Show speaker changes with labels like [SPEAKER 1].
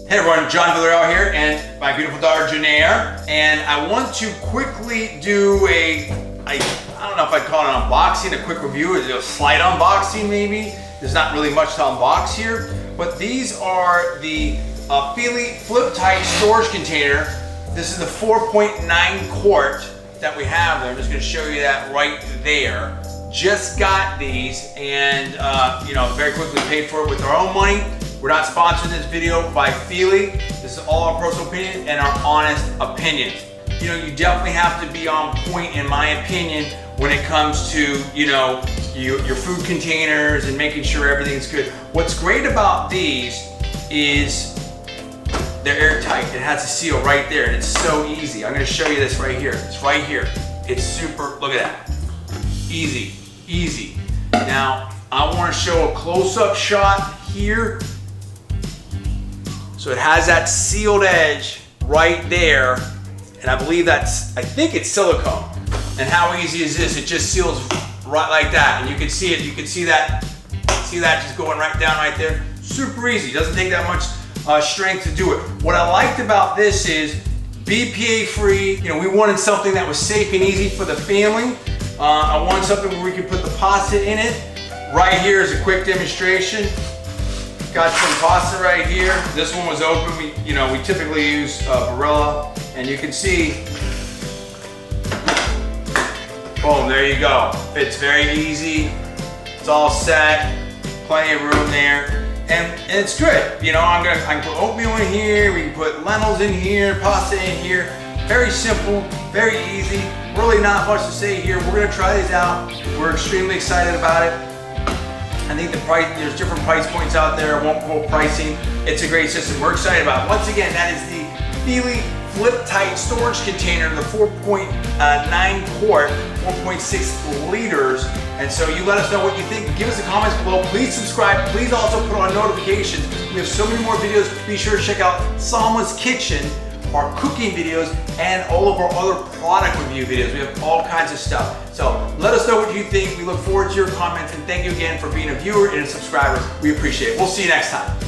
[SPEAKER 1] Hey everyone, John Villarreal here and my beautiful daughter Janae, and I want to quickly do I don't know if I'd call it an unboxing, a quick review, a slight unboxing maybe. There's not really much to unbox here, but these are the Felli Flip-Tite storage container. This is the 4.9 quart that we have there. I'm just going to show you that right there. Just got these and very quickly paid for it with our own money. We're not sponsoring this video by Felli. This is all our personal opinion and our honest opinions. You definitely have to be on point, in my opinion, when it comes to, your food containers and making sure everything's good. What's great about these is they're airtight. It has a seal right there, and it's so easy. I'm gonna show you this right here. It's right here. It's super, look at that. Easy, easy. Now, I wanna show a close-up shot here. So it has that sealed edge right there, and I think it's silicone. And how easy is this? It just seals right like that, and you can see it. You can see that just going right down right there. Super easy. Doesn't take that much strength to do it. What I liked about this is BPA free. We wanted something that was safe and easy for the family. I wanted something where we could put the pasta in it. Right here is a quick demonstration. Got some pasta right here. This one was open. We typically use Barilla, and you can see, boom, there you go. It's very easy. It's all set. Plenty of room there, and it's good. I can put oatmeal in here. We can put lentils in here, pasta in here. Very simple, very easy. Really not much to say here. We're gonna try these out. We're extremely excited about it. I think there's different price points out there. I won't quote pricing. It's a great system. We're excited about it. Once again, that is the Felli Flip-Tite storage container, the 4.9 quart, 4.6 liters. And so you let us know what you think. Give us the comments below. Please subscribe. Please also put on notifications. We have so many more videos. Be sure to check out Salma's Kitchen, our cooking videos, and all of our other product review videos. We have all kinds of stuff. So let us know what you think. We look forward to your comments, and thank you again for being a viewer and a subscriber. We appreciate it. We'll see you next time.